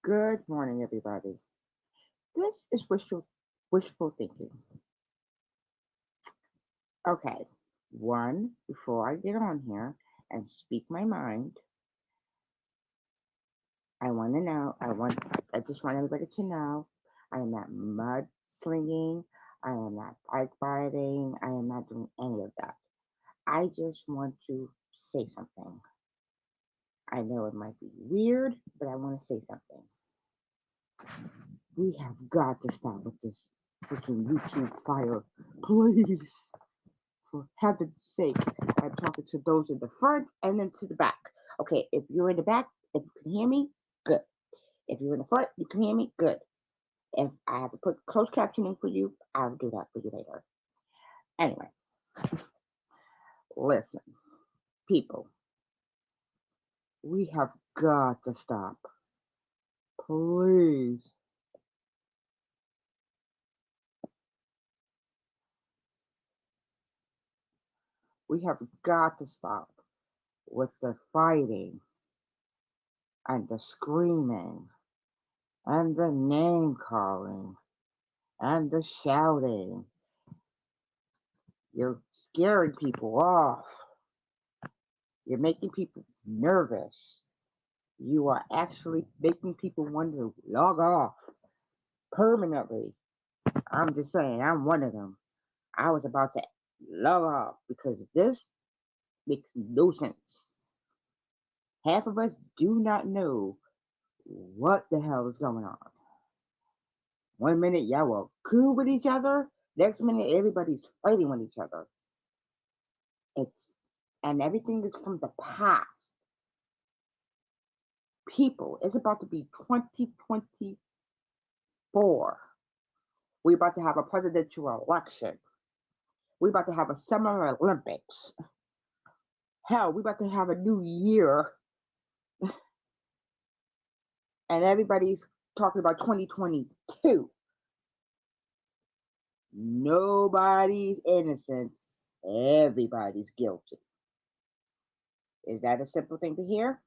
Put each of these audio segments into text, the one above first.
Good morning, everybody. This is wishful thinking. Okay, one, before I get on here and speak my mind, I want to know, I just want everybody to know I am not mud slinging, I am not bike riding, I am not doing any of that. I just want to say something. I know it might be weird, but I want to say something. We have got to stop with this freaking YouTube fire, please. For heaven's sake, I'm talking to those in the front and then to the back. Okay, if you're in the back, if you can hear me, good. If you're in the front, you can hear me, good. If I have to put closed captioning for you, I'll do that for you later. Anyway, listen, people, we have got to stop. Please. We have got to stop with the fighting and the screaming and the name calling and the shouting. You're scaring people off. You're making people nervous. You are actually making people want to log off permanently. I'm just saying, I'm one of them. I was about to log off because this makes no sense. Half of us do not know what the hell is going on. One minute y'all were cool with each other, next minute everybody's fighting with each other. It's and everything is from the past. People, it's about to be 2024. We're about to have a presidential election. We're about to have a summer Olympics. Hell, we're about to have a new year, and everybody's talking about 2022. Nobody's innocent. Everybody's guilty. Is that a simple thing to hear?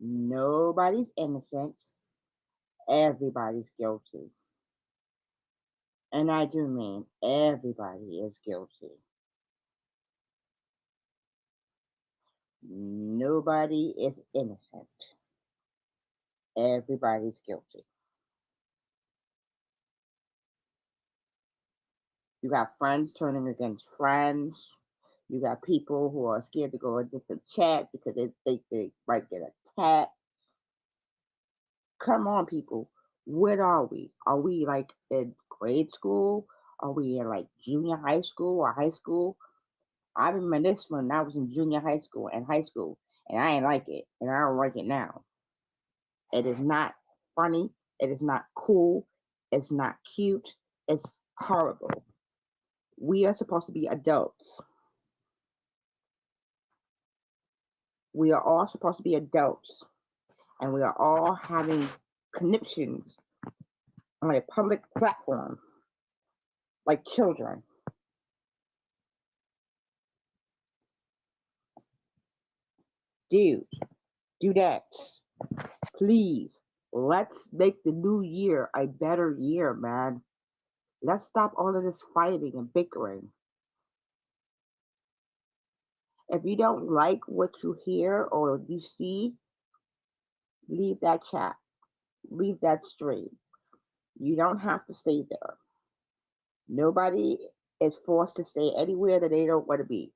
Nobody's innocent. Everybody's guilty. And I do mean everybody is guilty. Nobody is innocent. Everybody's guilty. You got friends turning against friends. You got people who are scared to go in different chat because they think they might get attacked. Come on, people. What are we? Are we like in grade school? Are we in like junior high school or high school? I remember this when I was in junior high school and high school, and I ain't like it, and I don't like it now. It is not funny. It is not cool. It's not cute. It's horrible. We are supposed to be adults. We are all supposed to be adults, and we are all having conniptions on a public platform like children. Dude, do that. Please. Let's make the new year a better year, man. Let's stop all of this fighting and bickering. If you don't like what you hear or you see, leave that chat, leave that stream. You don't have to stay there. Nobody is forced to stay anywhere that they don't want to be.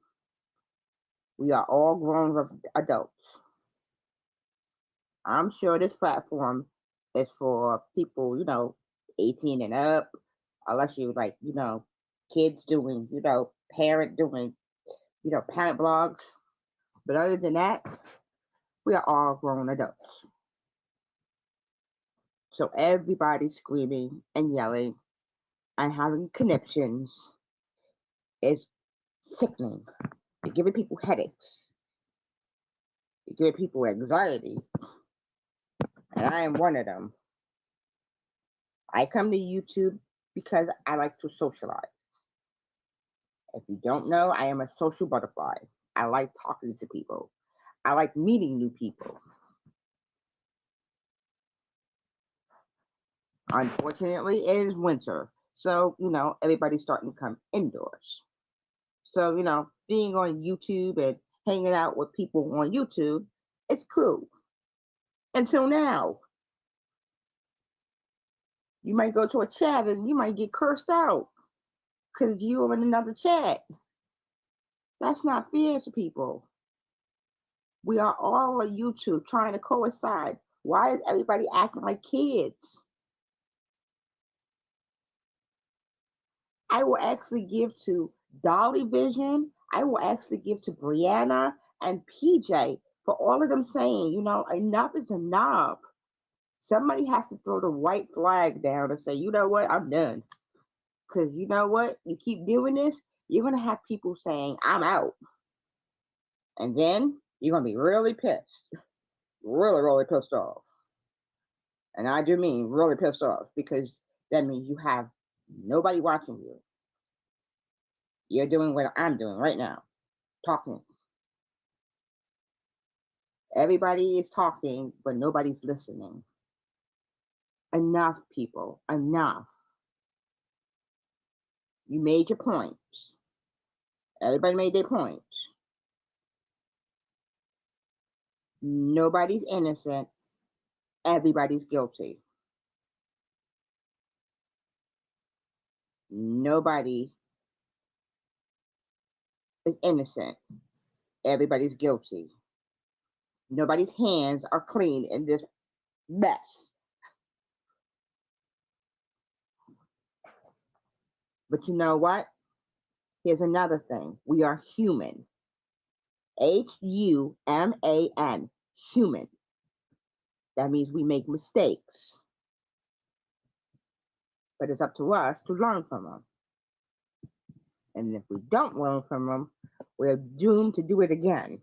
We are all grown adults. I'm sure this platform is for people, 18 and up, unless you like, kids doing, parent blogs. But other than that, we are all grown adults. So everybody screaming and yelling and having conniptions is sickening. You're giving people headaches. You're giving people anxiety. And I am one of them. I come to YouTube because I like to socialize. If you don't know, I am a social butterfly. I like talking to people. I like meeting new people. Unfortunately, it is winter. So, everybody's starting to come indoors. So, being on YouTube and hanging out with people on YouTube, it's cool. Until now, you might go to a chat and you might get cursed out because you are in another chat. That's not fair to people. We are all on YouTube trying to coincide. Why is everybody acting like kids? I will actually give to Dolly Vision. I will actually give to Brianna and PJ for all of them saying, enough is enough. Somebody has to throw the white flag down and say, you know what, I'm done. Because you know what, you keep doing this, you're going to have people saying, I'm out. And then you're going to be really pissed. Really, really pissed off. And I do mean really pissed off because that means you have nobody watching you. You're doing what I'm doing right now, talking. Everybody is talking, but nobody's listening. Enough, people. Enough. You made your points. Everybody made their points. Nobody's innocent. Everybody's guilty. Nobody is innocent. Everybody's guilty. Nobody's hands are clean in this mess. But you know what? Here's another thing. We are human. Human. Human. That means we make mistakes. But it's up to us to learn from them. And if we don't learn from them, we're doomed to do it again.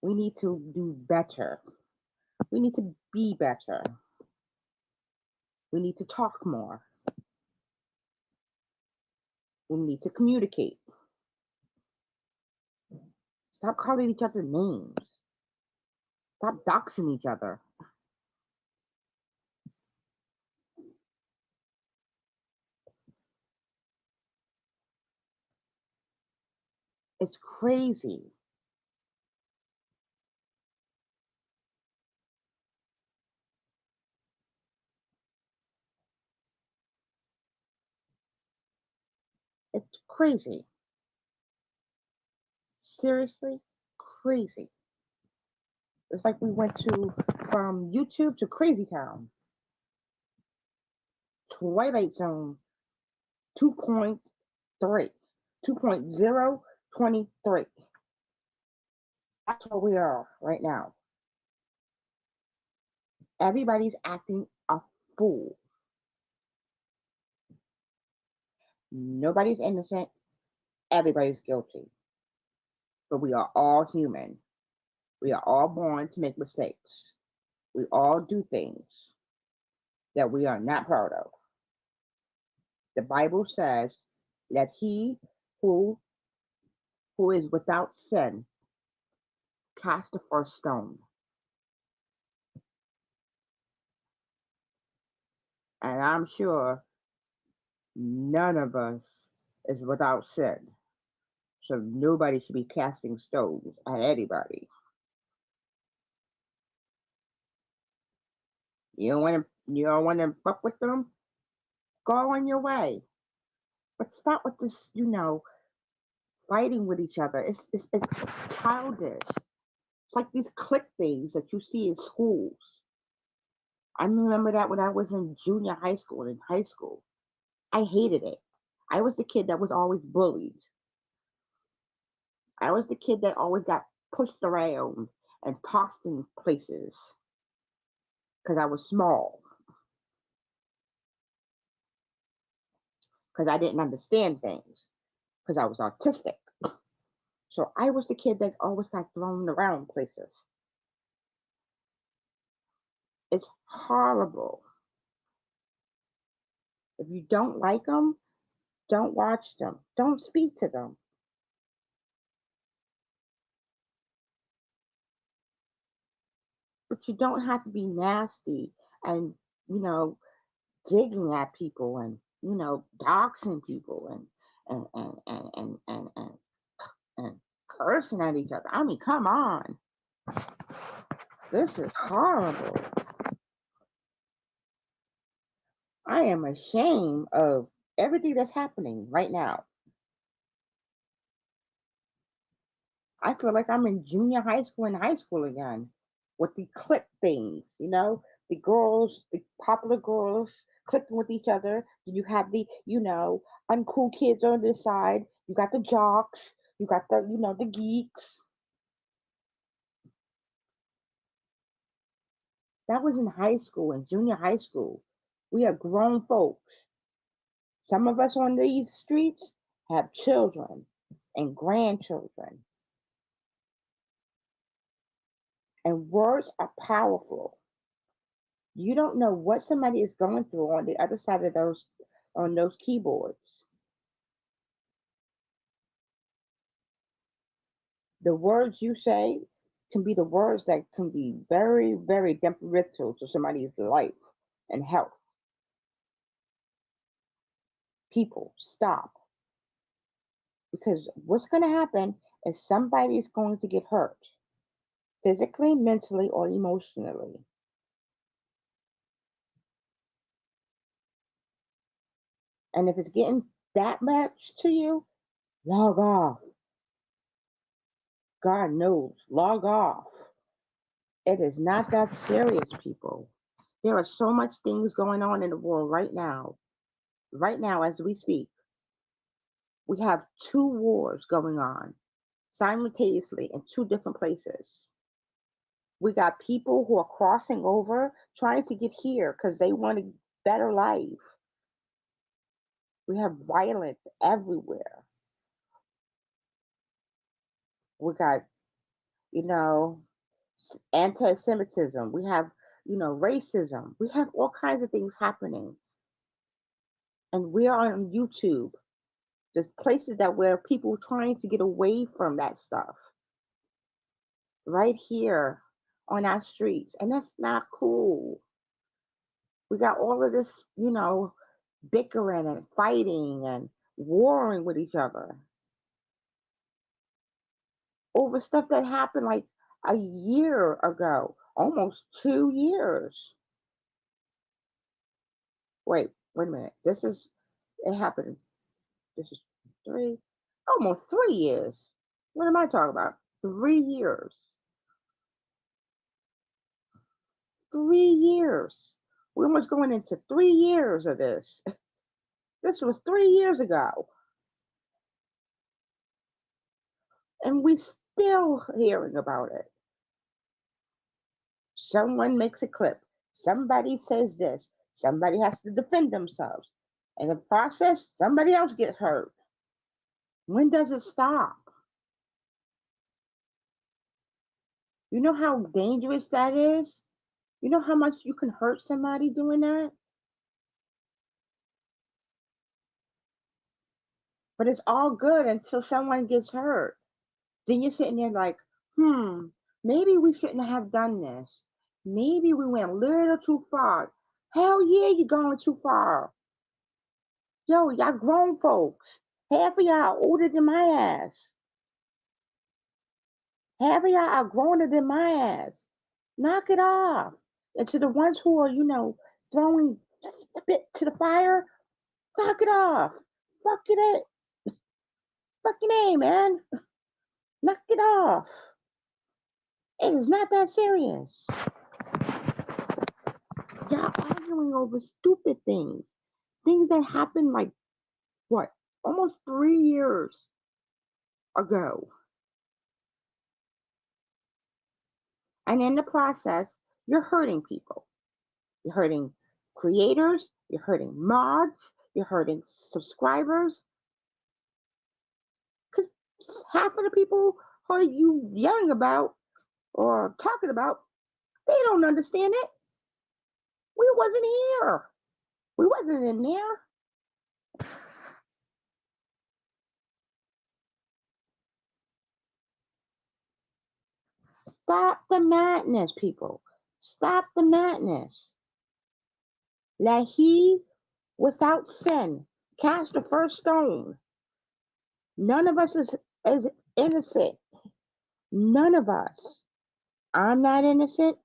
We need to do better. We need to be better. We need to talk more. We need to communicate. Stop calling each other names. Stop doxing each other. It's crazy. It's crazy. Seriously, crazy. It's like we went to from YouTube to Crazy Town, Twilight Zone 2.3, 2.023. That's where we are right now. Everybody's acting a fool. Nobody's innocent. Everybody's guilty. But we are all human. We are all born to make mistakes. We all do things that we are not proud of. The Bible says, "Let he who is without sin cast the first stone." And I'm sure none of us is without sin. So nobody should be casting stones at anybody. You don't want to fuck with them? Go on your way. But stop with this, fighting with each other. It's childish. It's like these clique things that you see in schools. I remember that when I was in junior high school and in high school. I hated it. I was the kid that was always bullied. I was the kid that always got pushed around and tossed in places because I was small, because I didn't understand things, because I was autistic. So I was the kid that always got thrown around places. It's horrible. If you don't like them, don't watch them. Don't speak to them. but you don't have to be nasty and, you know, digging at people and, doxing people and cursing at each other. I mean, come on. This is horrible. I am ashamed of everything that's happening right now. I feel like I'm in junior high school and high school again with the clip things, the girls, the popular girls clipping with each other. You have the, uncool kids on this side. You got the jocks. You got the, the geeks. That was in high school and junior high school. We are grown folks. Some of us on these streets have children and grandchildren. And words are powerful. You don't know what somebody is going through on the other side of those keyboards. The words you say can be the words that can be very, very detrimental to somebody's life and health. People, stop. Because what's going to happen is somebody is going to get hurt physically, mentally, or emotionally. And if it's getting that much to you, log off. God knows, log off. It is not that serious, people. There are so much things going on in the world right now. Right now, as we speak, we have two wars going on simultaneously in two different places. We got people who are crossing over trying to get here because they want a better life. We have violence everywhere. We got, you know, anti Semitism. We have, racism. We have all kinds of things happening. And we are on YouTube. There's places that where people trying to get away from that stuff right here on our streets. And that's not cool. We got all of this, bickering and fighting and warring with each other over stuff that happened like a year ago, almost 2 years. Wait a minute. It happened. This is almost 3 years. What am I talking about? 3 years. 3 years. We're almost going into 3 years of this. This was 3 years ago. And we still hearing about it. Someone makes a clip. Somebody says this. Somebody has to defend themselves. In the process, somebody else gets hurt. When does it stop? You know how dangerous that is? You know how much you can hurt somebody doing that? But it's all good until someone gets hurt. Then you're sitting there like, maybe we shouldn't have done this. Maybe we went a little too far. Hell yeah, you're going too far. Yo, y'all grown folks. Half of y'all are older than my ass. Half of y'all are growner than my ass. Knock it off. And to the ones who are, throwing spit to the fire, knock it off. Fucking A, man. Knock it off. It is not that serious. Y'all arguing over stupid things. Things that happened like, what, almost 3 years ago. And in the process, you're hurting people. You're hurting creators, you're hurting mods, you're hurting subscribers. Because half of the people who you yelling about or talking about, they don't understand it. We wasn't here. We wasn't in there. Stop the madness, people. Stop the madness. Let he without sin cast the first stone. None of us is innocent. None of us. I'm not innocent.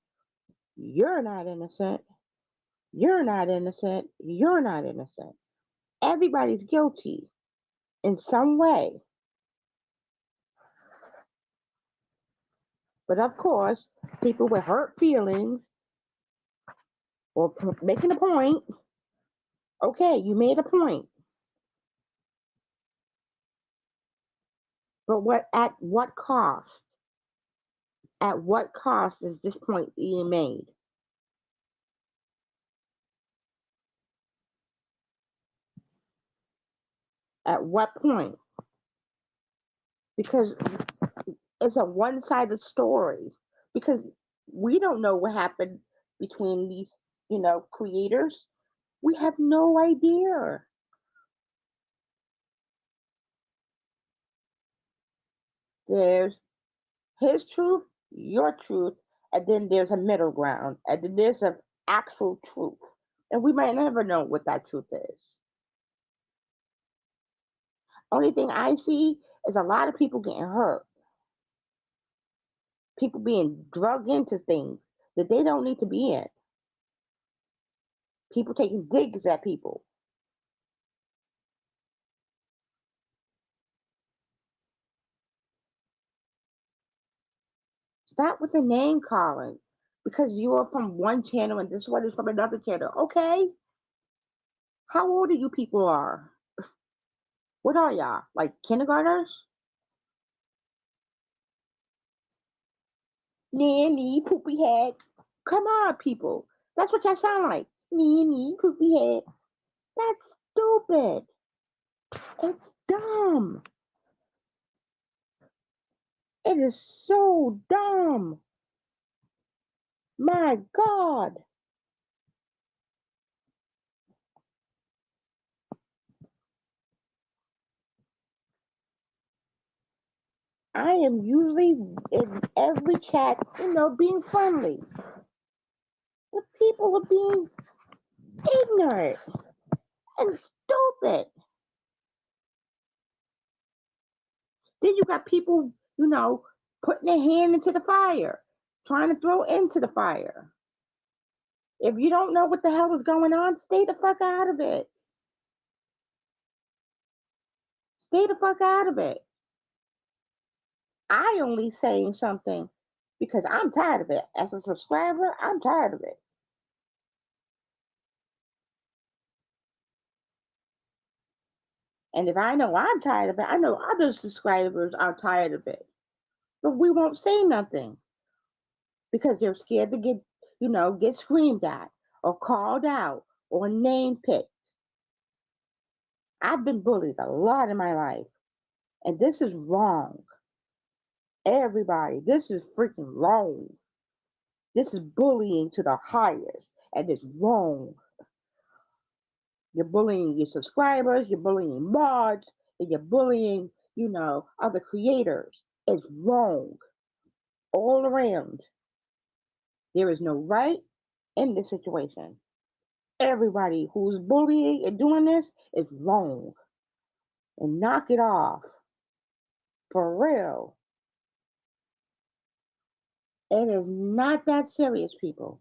You're not innocent. You're not innocent. You're not innocent. Everybody's guilty in some way. But of course, people with hurt feelings or making a point, okay, you made a point, but what cost? At what cost is this point being made? At what point? Because it's a one-sided story. Because we don't know what happened between these, creators. We have no idea. There's his truth, your truth, and then there's a middle ground, and then there's an actual truth. And we might never know what that truth is. Only thing I see is a lot of people getting hurt, people being drugged into things that they don't need to be in, people taking digs at people. Stop with the name calling because you are from one channel and this one is from another channel. Okay, how old are you people are? What are y'all? Like kindergartners? Nanny, poopy head. Come on, people. That's what y'all sound like. Nanny, poopy head. That's stupid. It's dumb. It is so dumb. My God. I am usually in every chat, being friendly. But people are being ignorant and stupid. Then you got people, putting their hand into the fire, trying to throw into the fire. If you don't know what the hell is going on, stay the fuck out of it. Stay the fuck out of it. I only saying something because I'm tired of it. As a subscriber, I'm tired of it. And if I know I'm tired of it, I know other subscribers are tired of it. But we won't say nothing because they're scared to get screamed at or called out or name picked. I've been bullied a lot in my life, and this is wrong. Everybody, this is freaking wrong. This is bullying to the highest, and it's wrong. You're bullying your subscribers, you're bullying mods, and you're bullying, other creators. It's wrong all around. There is no right in this situation. Everybody who's bullying and doing this is wrong. And knock it off. For real. It is not that serious, people.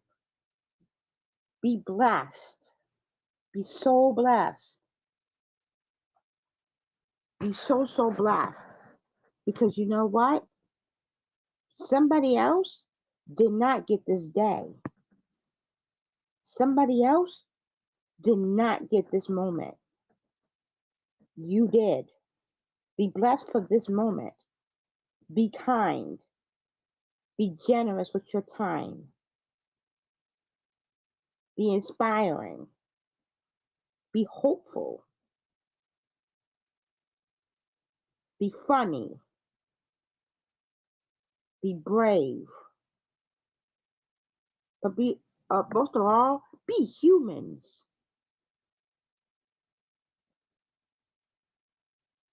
Be blessed. Be so blessed. Be so, so blessed. Because you know what? Somebody else did not get this day. Somebody else did not get this moment. You did. Be blessed for this moment. Be kind. Be generous with your time. Be inspiring. Be hopeful. Be funny. Be brave. But most of all, be humans.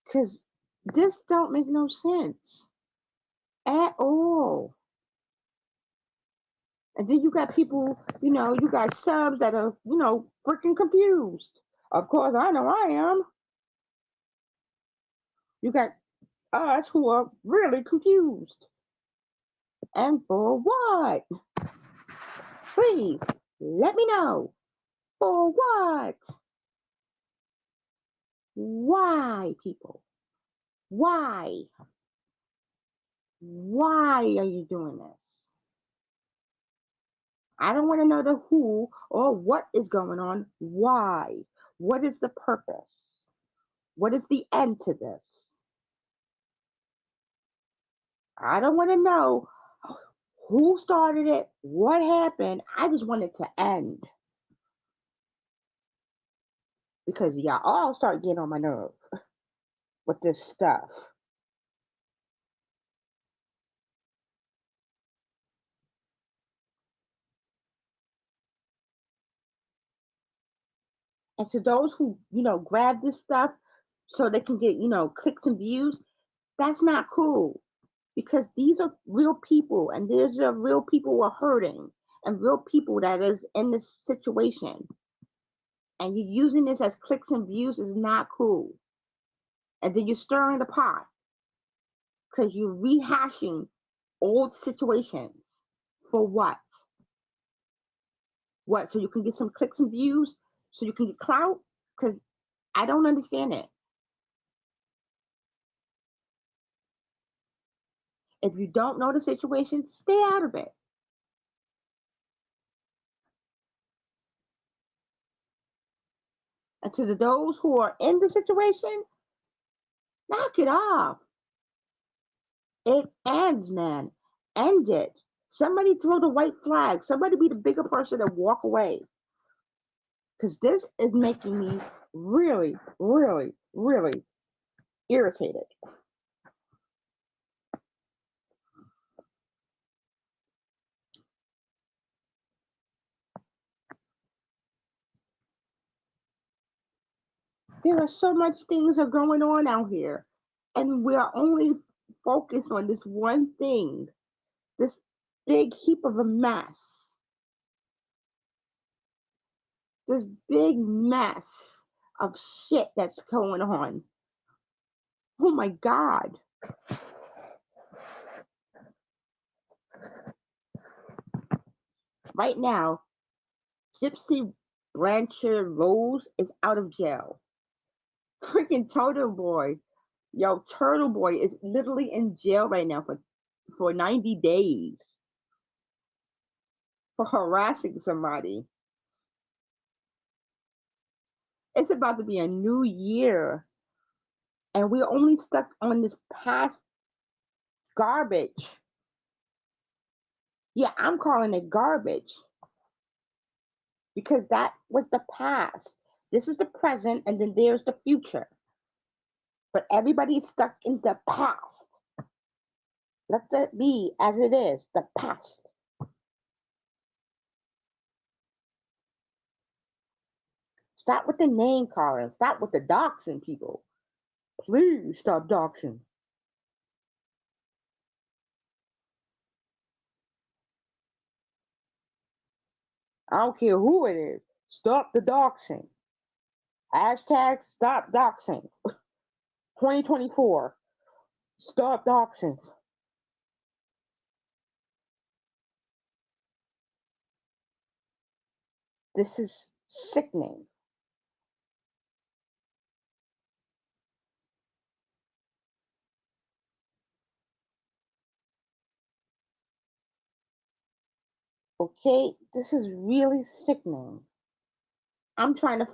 Because this don't make no sense at all. And then you got people, you got subs that are, freaking confused. Of course, I know I am. You got us who are really confused. And for what? Please let me know. For what? Why, people? Why? Why are you doing this? I don't want to know the who or what is going on. Why? What is the purpose? What is the end to this? I don't want to know who started it, what happened. I just want it to end because y'all all start getting on my nerve with this stuff. And to those who, grab this stuff so they can get, clicks and views, that's not cool because these are real people and there's a real people who are hurting and real people that is in this situation. And you using this as clicks and views is not cool. And then you're stirring the pot because you're rehashing old situations. For what? What? So you can get some clicks and views? So you can get clout? Because I don't understand it. If you don't know the situation, stay out of it. And to those who are in the situation, knock it off. It ends, man. End it. Somebody throw the white flag. Somebody be the bigger person and walk away. Because this is making me really, really, really irritated. There are so much things are going on out here, and we are only focused on this one thing, this big heap of a mess, this big mess of shit that's going on. Oh my God. Right now, Gypsy Blanchard Rose is out of jail. Freaking Turtle Boy. Yo, Turtle Boy is literally in jail right now for 90 days for harassing somebody. It's about to be a new year, and we're only stuck on this past garbage. Yeah, I'm calling it garbage because that was the past. This is the present, and then there's the future. But everybody is stuck in the past. Let that be as it is, the past. Stop with the name calling. Stop with the doxing people. Please stop doxing. I don't care who it is. Stop the doxing. Hashtag stop doxing. 2024. Stop doxing. This is sickening. Okay, this is really sickening. I'm trying to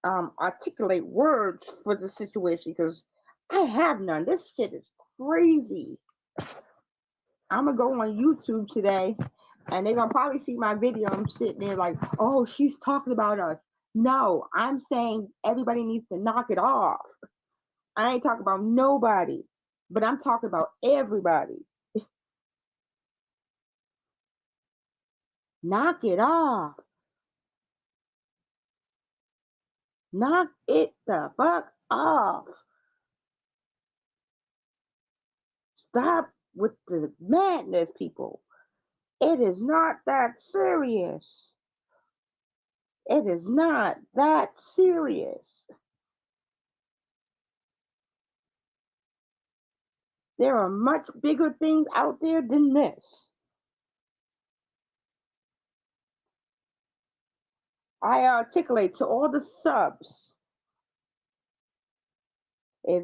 articulate words for the situation because I have none. This shit is crazy. I'm gonna go on YouTube today, and they're gonna probably see my video. I'm sitting there like, oh, she's talking about us. No, I'm saying everybody needs to knock it off. I ain't talking about nobody, but I'm talking about everybody. Knock it off. Knock it the fuck off. Stop with the madness, people. It is not that serious. It is not that serious. There are much bigger things out there than this. I articulate to all the subs, if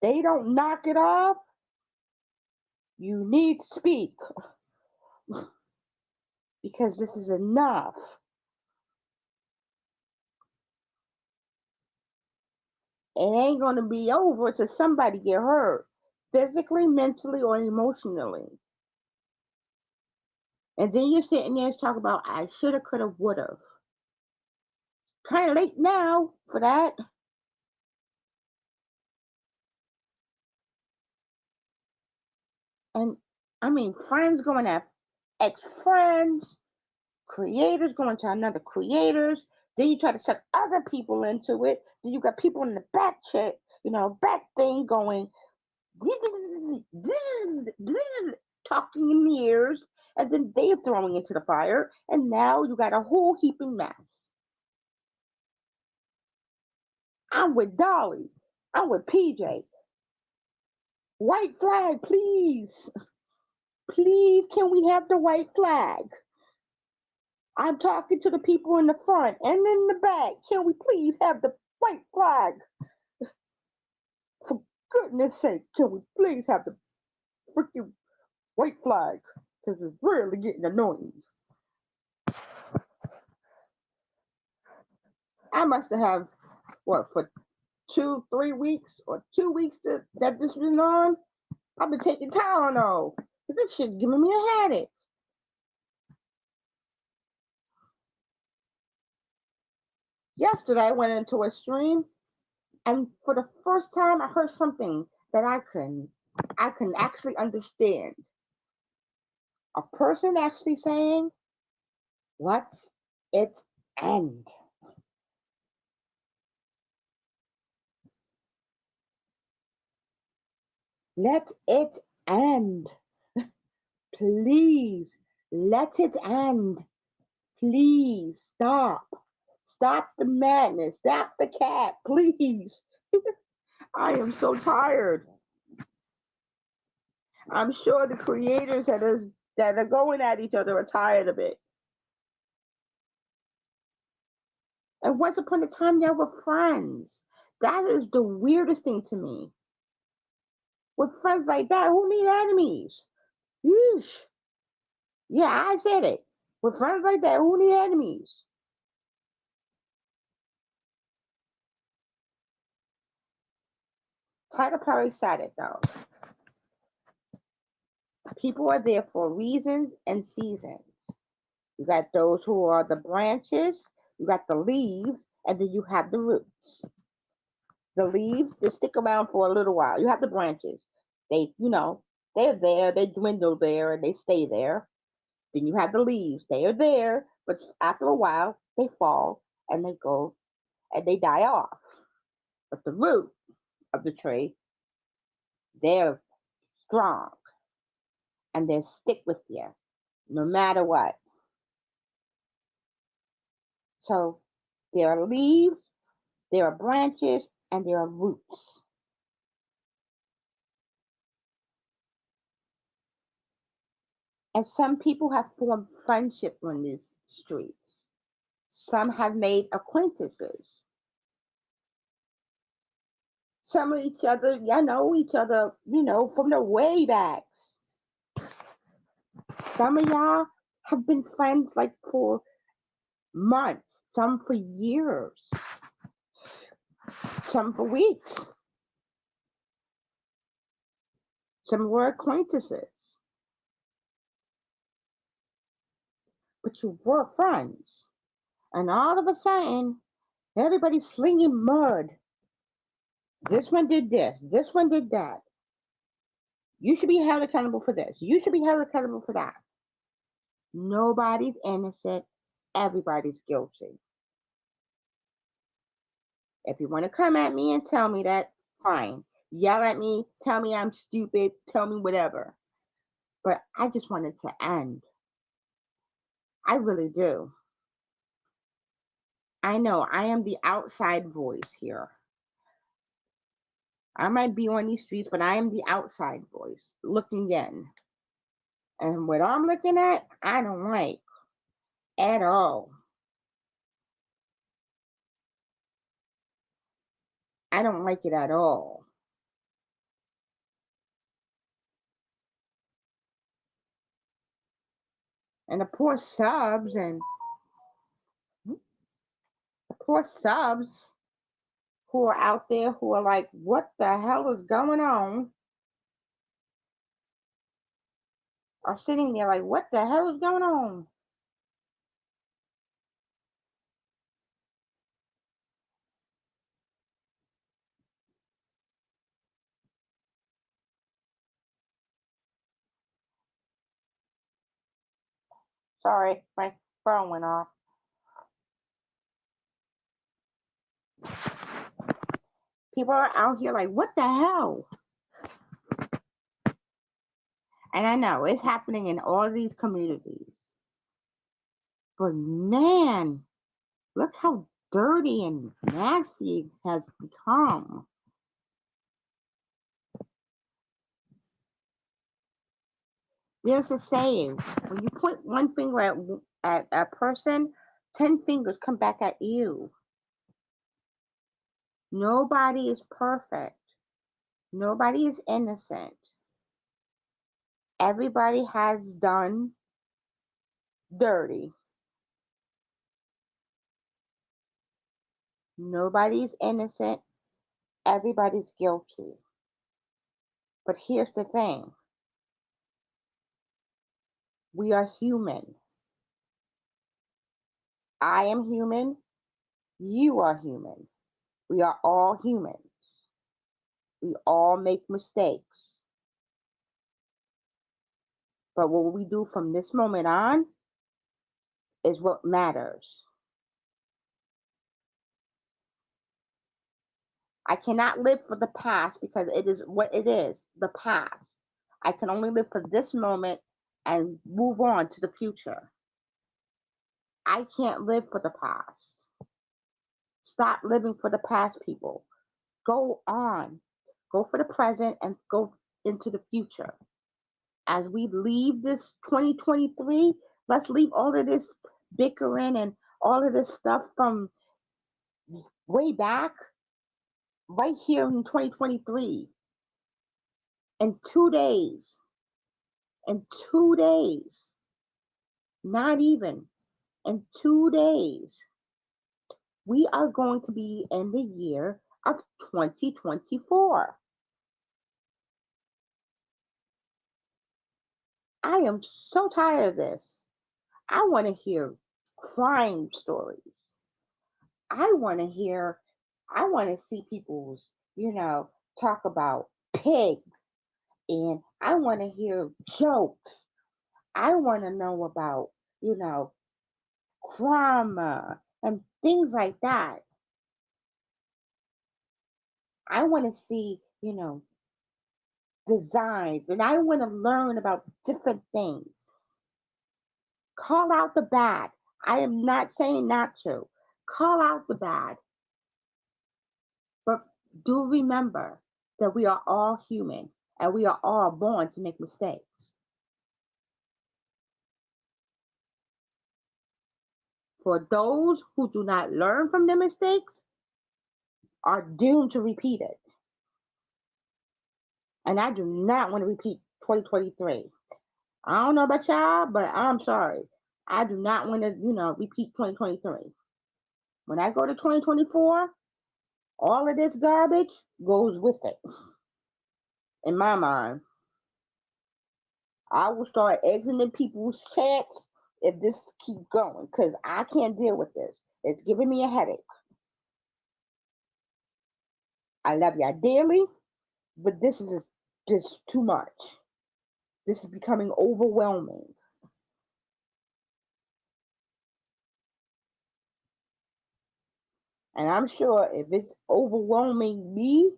they don't knock it off, you need to speak because this is enough. It ain't going to be over till somebody get hurt, physically, mentally, or emotionally. And then you're sitting there talking about, I shoulda, coulda, woulda. Kind of late now for that. And I mean, friends going at ex friends, creators going to another creators. Then you try to suck other people into it. Then you got people in the back chat, back thing going talking in the ears, and then they're throwing into the fire, and now you got a whole heaping mess. I'm with Dolly. I'm with PJ. White flag, please. Please, can we have the white flag? I'm talking to the people in the front and in the back. Can we please have the white flag? For goodness sake, can we please have the freaking white flag? Because it's really getting annoying. I must have, what, for 2, 3 weeks or 2 weeks that this been on? I've been taking Tylenol. This shit's giving me a headache. Yesterday I went into a stream, and for the first time I heard something that I can actually understand. A person actually saying, "Let it end." Let it end. Please, let it end. Please stop. Stop the madness. Stop the cat. Please. I am so tired. I'm sure the creators that are going at each other are tired of it. And once upon a time, they were friends. That is the weirdest thing to me. With friends like that, who need enemies? Yeesh. Yeah, I said it. With friends like that, who need enemies? Tyler Perry said it though. People are there for reasons and seasons. You got those who are the branches, you got the leaves, and then you have the roots. The leaves, they stick around for a little while. You have the branches. They're there, they dwindle there, and they stay there. Then you have the leaves. They are there, but after a while, they fall and they go and they die off. But the root of the tree, they're strong and they stick with you no matter what. So there are leaves, there are branches, and there are roots. And some people have formed friendship on these streets. Some have made acquaintances. Some of each other, you know each other, from the way backs. Some of y'all have been friends like for months, some for years, some for weeks, some were acquaintances, but you were friends. And all of a sudden, everybody's slinging mud. This one did this one did that. You should be held accountable for this. You should be held accountable for that. Nobody's innocent. Everybody's guilty. If you want to come at me and tell me that, fine. Yell at me, tell me I'm stupid, tell me whatever. But I just want it to end. I really do. I know I am the outside voice here. I might be on these streets, but I am the outside voice looking in. And what I'm looking at, I don't like at all. I don't like it at all. And the poor subs who are out there who are like, what the hell is going on? Are sitting there like, what the hell is going on? Sorry, my phone went off. People are out here like, what the hell? And I know it's happening in all these communities. But man, look how dirty and nasty it has become. There's a saying: when you point one finger at a person, 10 fingers come back at you. Nobody is perfect. Nobody is innocent. Everybody has done dirty. Nobody's innocent. Everybody's guilty. But here's the thing: we are human. I am human. You are human. We are all humans. We all make mistakes. But what we do from this moment on is what matters. I cannot live for the past because it is what it is, the past. I can only live for this moment and move on to the future. I can't live for the past. Stop living for the past, people. Go on. Go for the present and go into the future. As we leave this 2023, let's leave all of this bickering and all of this stuff from way back right here in 2023. In 2 days, in 2 days, not even in 2 days, we are going to be in the year of 2024. I am so tired of this. I want to hear crime stories. I want to hear, I want to see people's, talk about pigs. And I want to hear jokes. I want to know about, drama and things like that. I want to see, designs and I want to learn about different things. Call out the bad. I am not saying not to. Call out the bad. But do remember that we are all human and we are all born to make mistakes. For those who do not learn from their mistakes are doomed to repeat it. And I do not want to repeat 2023. I don't know about y'all, but I'm sorry. I do not want to, repeat 2023. When I go to 2024, all of this garbage goes with it. In my mind, I will start exiting people's chats if this keep going because I can't deal with this. It's giving me a headache. I love y'all dearly, but this is just too much. This is becoming overwhelming. And I'm sure if it's overwhelming me,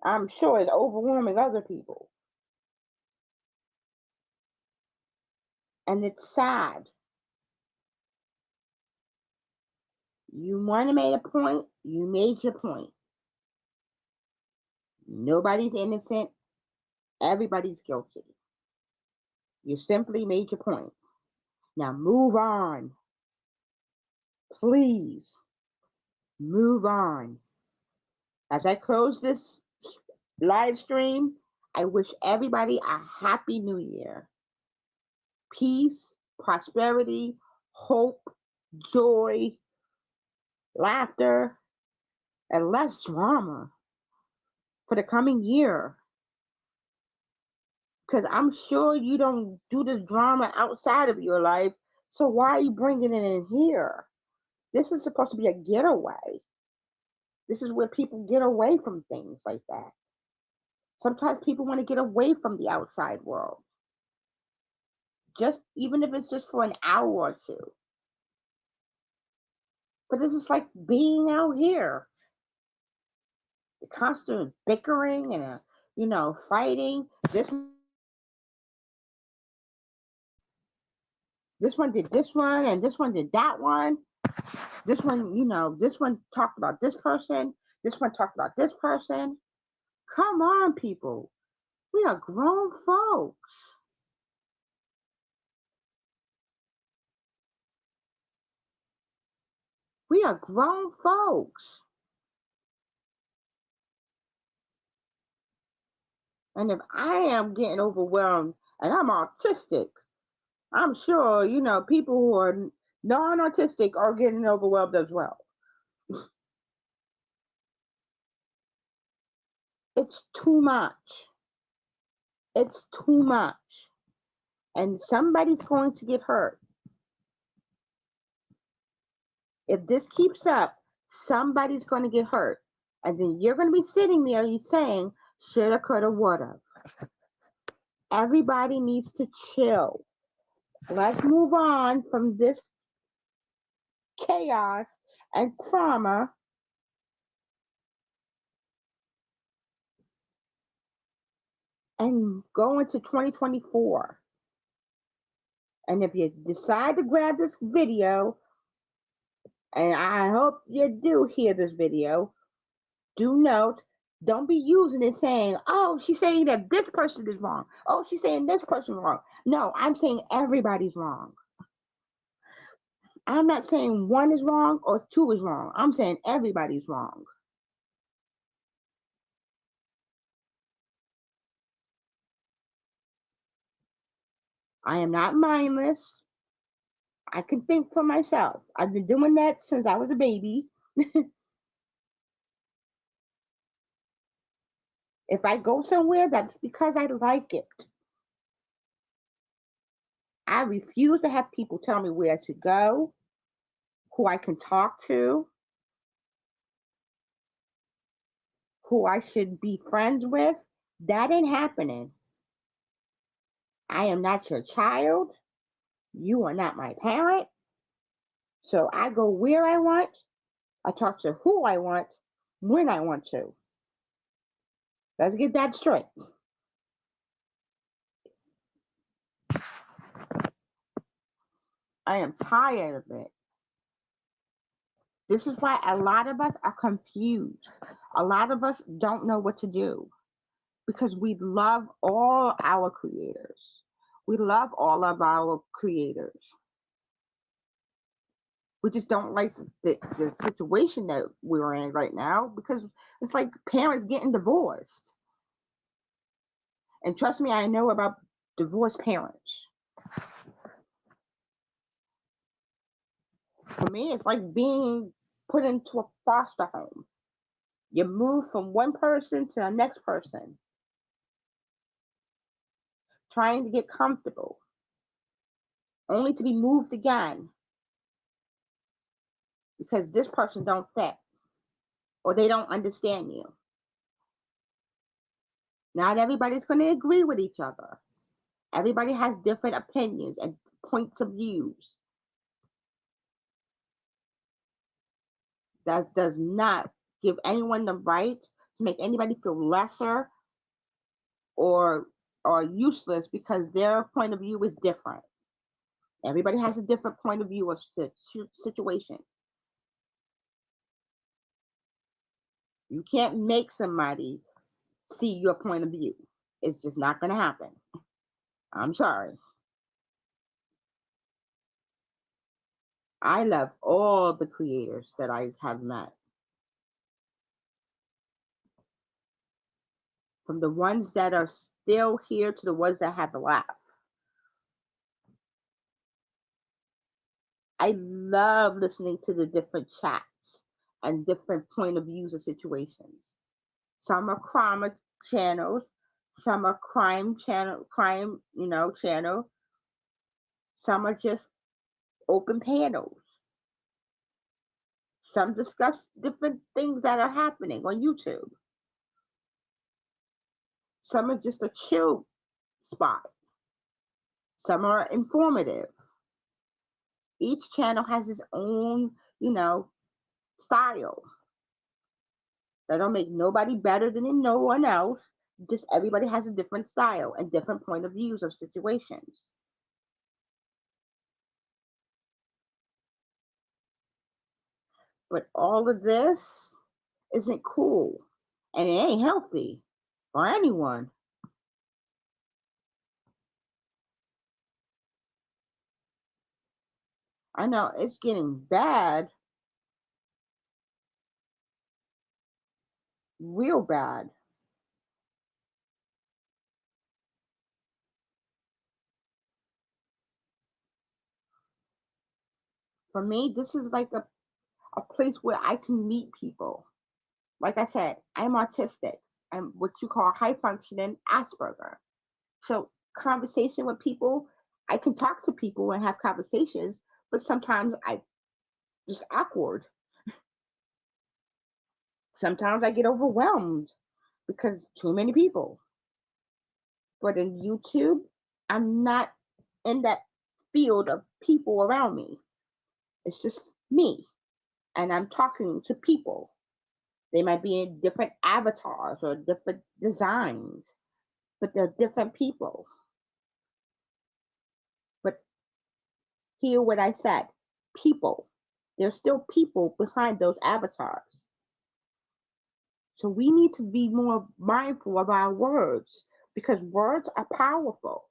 I'm sure it's overwhelming other people. And it's sad. You want to make a point, you made your point. Nobody's innocent, everybody's guilty. You simply made your point. Now move on. Please move on. As I close this live stream, I wish everybody a happy new year. Peace, prosperity, hope, joy, laughter, and less drama for the coming year. Because I'm sure you don't do this drama outside of your life, so why are you bringing it in here? This is supposed to be a getaway. This is where people get away from things like that. Sometimes people want to get away from the outside world, just even if it's just for an hour or two. But this is like being out here, the constant bickering and fighting. This one did this one, and this one did that one. This one, this one talked about this person. This one talked about this person. Come on, people. We are grown folks. We are grown folks. And if I am getting overwhelmed and I'm autistic, I'm sure, people who are non autistic are getting overwhelmed as well. It's too much. It's too much. And somebody's going to get hurt. If this keeps up, somebody's going to get hurt. And then you're going to be sitting there you saying, shoulda, coulda, woulda. Everybody needs to chill. Let's move on from this chaos and trauma and go into 2024. And if you decide to grab this video, and I hope you do hear this video, do note, don't be using it saying, oh, she's saying that this person is wrong. Oh, she's saying this person is wrong. No, I'm saying everybody's wrong. I'm not saying one is wrong or two is wrong. I'm saying everybody's wrong. I am not mindless. I can think for myself. I've been doing that since I was a baby. If I go somewhere, that's because I like it. I refuse to have people tell me where to go, who I can talk to, who I should be friends with. That ain't happening. I am not your child. You are not my parent. So I go where I want. I talk to who I want when I want to. Let's get that straight. I am tired of it. This is why a lot of us are confused. A lot of us don't know what to do because we love all our creators. We love all of our creators. We just don't like the situation that we're in right now because it's like parents getting divorced. And trust me, I know about divorced parents. For me, it's like being put into a foster home. You move from one person to the next person, trying to get comfortable, only to be moved again because this person don't fit or they don't understand you. Not everybody's going to agree with each other. Everybody has different opinions and points of views. That does not give anyone the right to make anybody feel lesser or useless because their point of view is different. Everybody has a different point of view of situation. You can't make somebody see your point of view. It's just not going to happen. I'm sorry. I love all the creators that I have met, from the ones that are still here to the ones that have left. I love listening to the different chats and different point of views of situations. Some are crime channels, some are crime, channel. Some are just open panels. Some discuss different things that are happening on YouTube. Some are just a chill spot. Some are informative. Each channel has its own, style. That don't make nobody better than no one else. Just everybody has a different style and different point of views of situations. But all of this isn't cool, and it ain't healthy for anyone. I know it's getting bad, real bad. For me, this is like a place where I can meet people. Like I said, I'm autistic. I'm what you call high functioning Asperger. So conversation with people, I can talk to people and have conversations, but sometimes I just awkward. Sometimes I get overwhelmed because too many people. But in YouTube, I'm not in that field of people around me. It's just me, and I'm talking to people. They might be in different avatars or different designs, but they're different people. But hear what I said, people. There's still people behind those avatars. So we need to be more mindful of our words because words are powerful.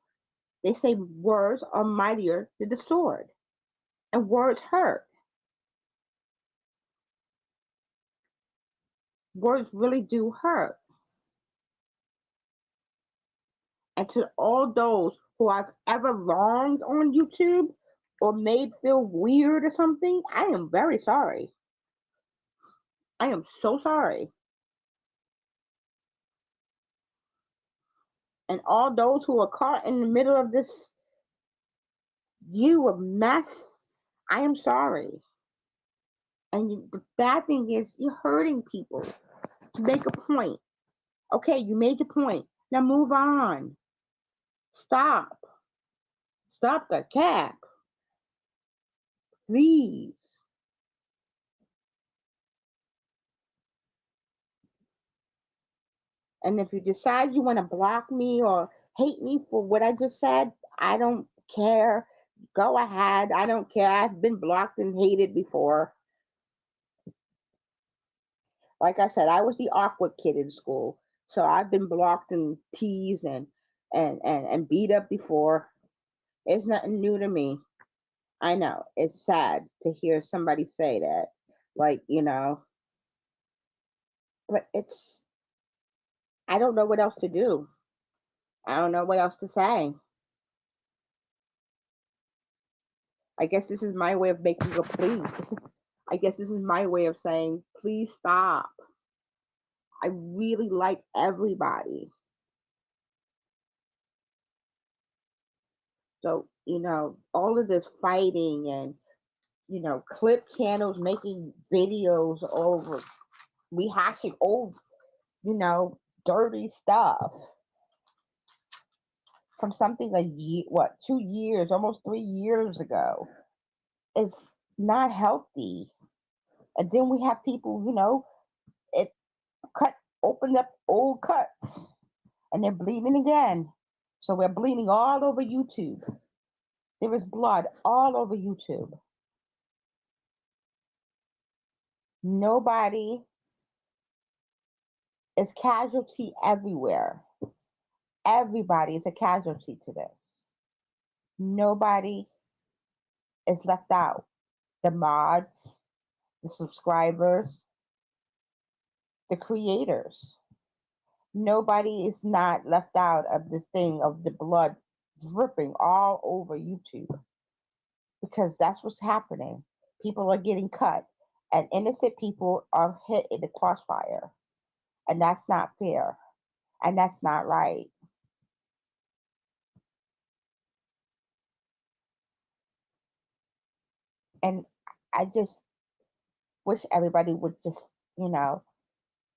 They say words are mightier than the sword, and words hurt. Words really do hurt. And to all those who I've ever wronged on YouTube or made feel weird or something, I am very sorry. I am so sorry. And all those who are caught in the middle of this view of mess, I am sorry. And the bad thing is, you're hurting people to make a point. Okay, you made your point. Now move on. Stop. Stop the cap. Please. And if you decide you want to block me or hate me for what I just said, I don't care. Go ahead. I don't care. I've been blocked and hated before. Like I said, I was the awkward kid in school. So I've been blocked and teased and beat up before. It's nothing new to me. I know. It's sad to hear somebody say that. Like, but I don't know what else to do. I don't know what else to say. I guess this is my way of making a plea. I guess this is my way of saying, please stop. I really like everybody. So, all of this fighting and, clip channels making videos over rehashing old, dirty stuff from something a year, 2 years, almost 3 years ago is not healthy. And then we have people, it cut, opened up old cuts and they're bleeding again. So we're bleeding all over YouTube. There is blood all over YouTube. Nobody It's casualty everywhere. Everybody is a casualty to this. Nobody is left out. The mods, the subscribers, the creators. Nobody is not left out of this thing of the blood dripping all over YouTube because that's what's happening. People are getting cut, and innocent people are hit in the crossfire, and that's not fair, and that's not right. And I just wish everybody would just, you know,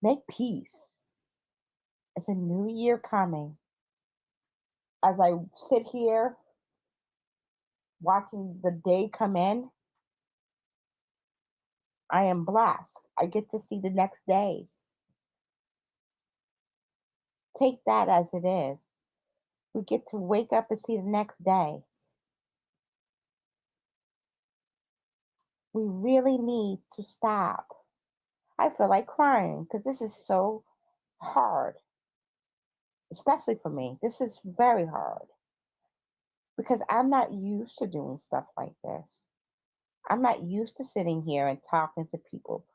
make peace. It's a new year coming. As I sit here watching the day come in, I am blessed. I get to see the next day. Take that as it is. We get to wake up and see the next day. We really need to stop. I feel like crying because this is so hard, especially for me. This is very hard because I'm not used to doing stuff like this. I'm not used to sitting here and talking to people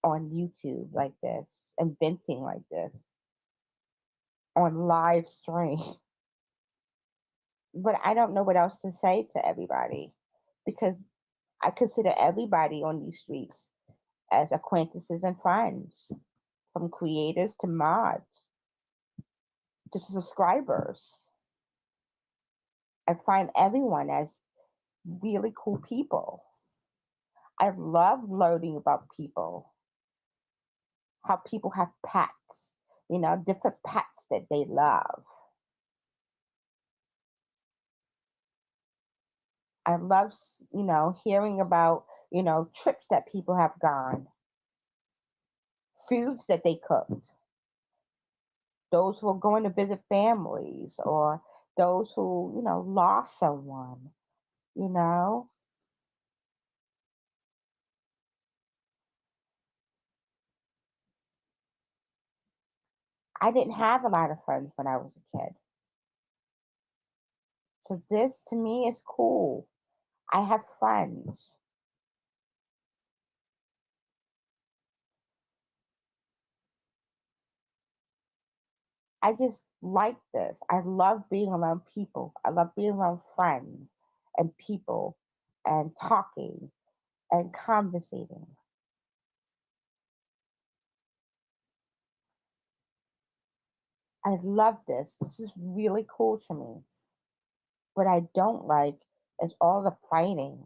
on YouTube like this and venting like this on live stream. But I don't know what else to say to everybody because I consider everybody on these streets as acquaintances and friends, from creators to mods to subscribers. I find everyone as really cool people. I love learning about people, how people have pets, different pets that they love. I love, hearing about, trips that people have gone, foods that they cooked, those who are going to visit families or those who, lost someone, you know. I didn't have a lot of friends when I was a kid. So this to me is cool. I have friends. I just like this. I love being around people. I love being around friends and people and talking and conversating. I love this. This is really cool to me. What I don't like is all the fighting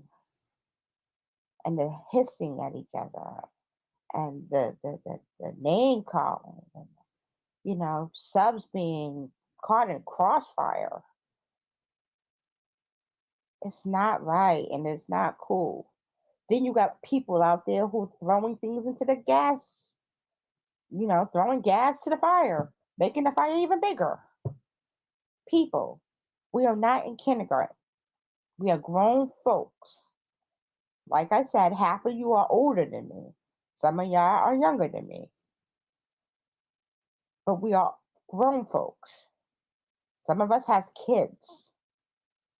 and the hissing at each other and the name calling and, subs being caught in crossfire. It's not right and it's not cool. Then you got people out there who are throwing things into the gas, throwing gas to the fire, making the fire even bigger. People, we are not in kindergarten. We are grown folks. Like I said, half of you are older than me. Some of y'all are younger than me. But we are grown folks. Some of us has kids,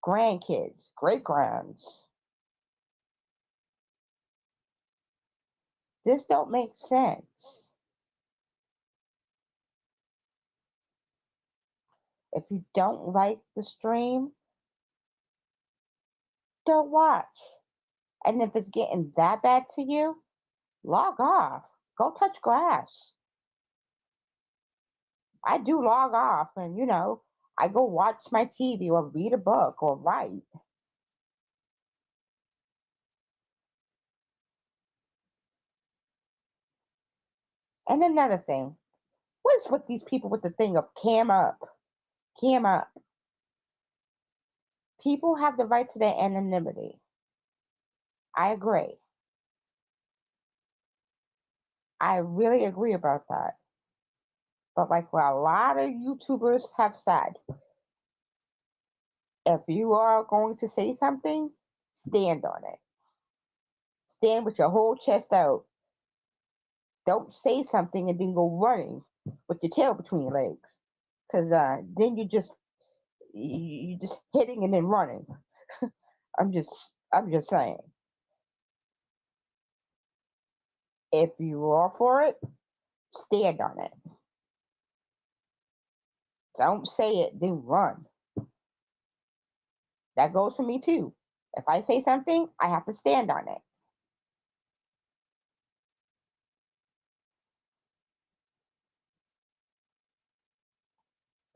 grandkids, great grands. This don't make sense. If you don't like the stream, don't watch. And if it's getting that bad to you, log off. Go touch grass. I do log off and, I go watch my TV or read a book or write. And another thing, what's with these people with the thing of cam up? Cam up. People have the right to their anonymity. I agree. I really agree about that. But like what a lot of YouTubers have said, if you are going to say something, stand on it. Stand with your whole chest out. Don't say something and then go running with your tail between your legs, because then you just hitting and then running. I'm just saying, if you are for it, stand on it. Don't say it, then run. That goes for me too. If I say something, I have to stand on it.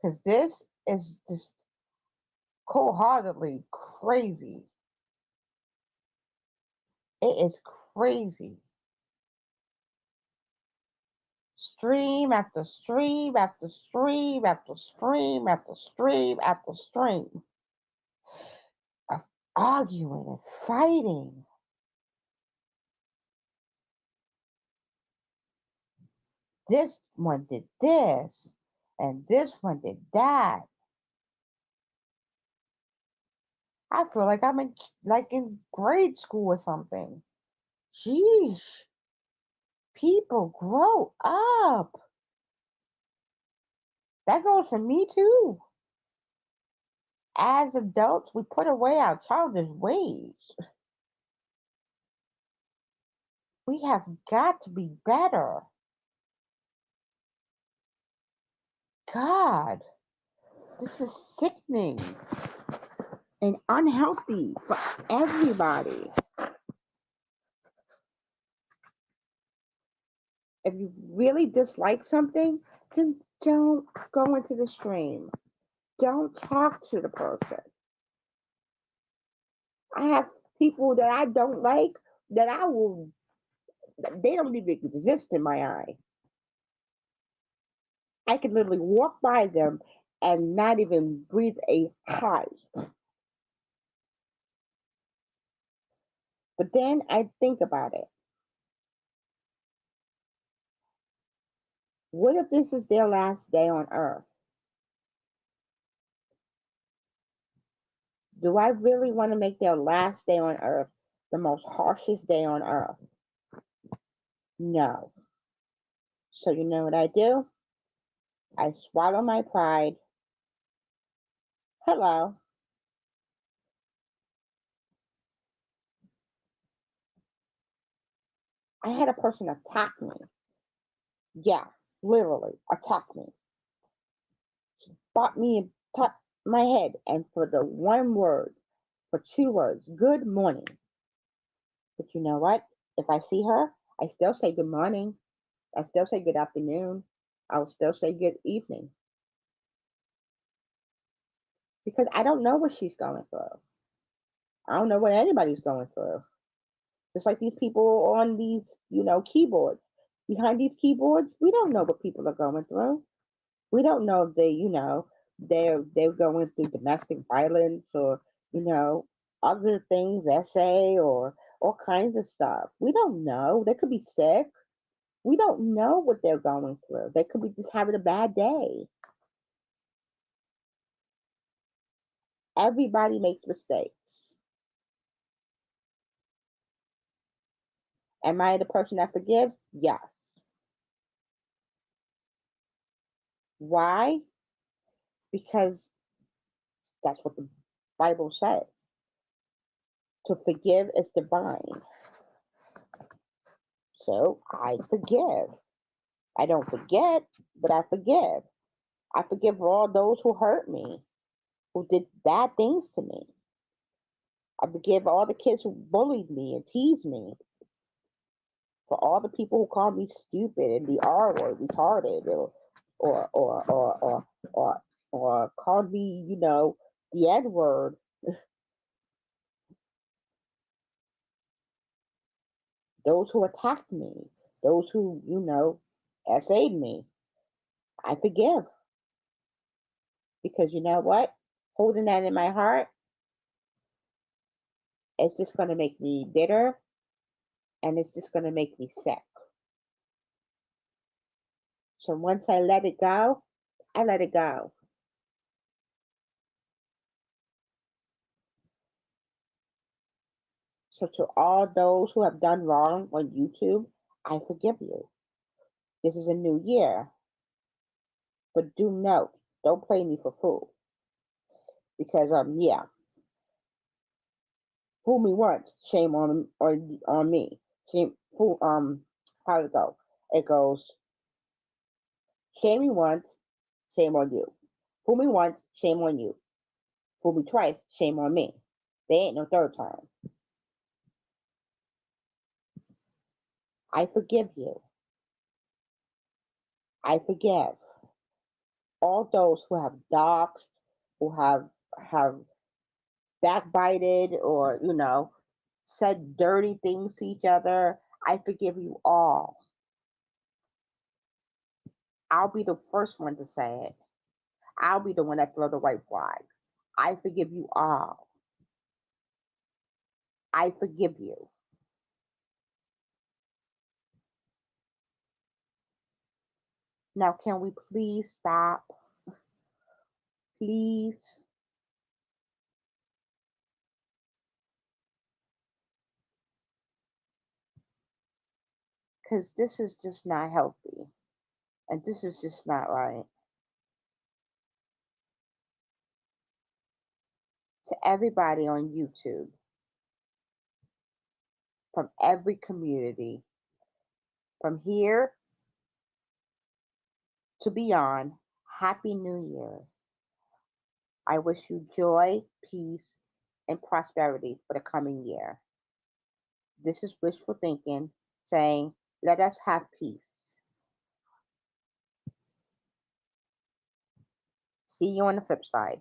Because this is just cold heartedly crazy. It is crazy. Stream after stream after stream after stream after stream after stream of arguing and fighting. This one did this, and this one did that. I feel like I'm in grade school or something. Jeez, people grow up. That goes for me too. As adults, we put away our childish ways. We have got to be better. God, this is sickening and unhealthy for everybody. If you really dislike something, then don't go into the stream. Don't talk to the person. I have people that I don't like that I will, they don't even exist in my eye. I can literally walk by them and not even breathe a hi. But then I think about it. What if this is their last day on earth? Do I really want to make their last day on earth the most harshest day on earth? No. So you know what I do? I swallow my pride. Hello. I had a person attack me. Yeah, literally attack me. Bought me and tapped my head, and for the one word, for two words, good morning. But you know what? If I see her, I still say good morning. I still say good afternoon. I will still say good evening because I don't know what she's going through. I don't know what anybody's going through. Just like these people on these, keyboards. Behind these keyboards, we don't know what people are going through. We don't know if they're going through domestic violence or, other things, essay or all kinds of stuff. We don't know. They could be sick. We don't know what they're going through. They could be just having a bad day. Everybody makes mistakes. Am I the person that forgives? Yes. Why? Because that's what the Bible says. To forgive is divine. So I forgive. I don't forget, but I forgive. I forgive all those who hurt me, who did bad things to me. I forgive all the kids who bullied me and teased me. For all the people who called me stupid and the R word, retarded, or or or or or, or called me, the N word. Those who attacked me, those who, essayed me. I forgive because you know what? Holding that in my heart, it's just going to make me bitter and it's just going to make me sick. So once I let it go, I let it go. So to all those who have done wrong on YouTube, I forgive you. This is a new year. But do note, don't play me for fool. Because yeah, fool me once, shame on me. Shame fool how does it go? It goes shame me once, shame on you. Fool me once, shame on you. Fool me twice, shame on me. There ain't no third time. I forgive you. I forgive all those who have doxed, who have backbited or, said dirty things to each other. I forgive you all. I'll be the first one to say it. I'll be the one that throw the white flag. I forgive you all. I forgive you. Now, can we please stop? Please? Because this is just not healthy. And this is just not right. To everybody on YouTube, from every community, from here to beyond, Happy New Year's. I wish you joy, peace, and prosperity for the coming year. This is wishful thinking saying, let us have peace. See you on the flip side.